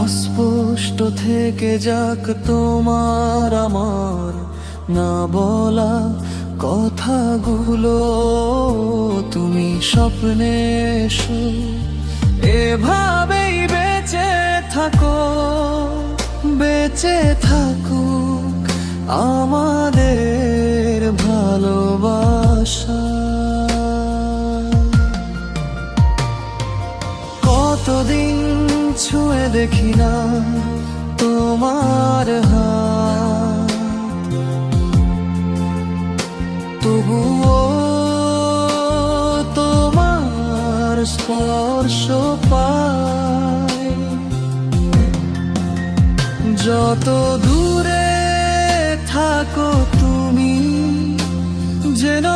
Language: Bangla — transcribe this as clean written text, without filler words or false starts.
অস্পষ্ট থেকে যাক তোমার আমার না বলা কথাগুলো, তুমি স্বপ্নে এসো, এভাবেই বেঁচে থাকো, বেঁচে থাকুক আমাদের ভালোবাসা। কতদিন ছুঁয়ে দেখি না তোমার হাত, তবুও তোমার স্পর্শ পাই। যত দূরে থাকো তুমি যেন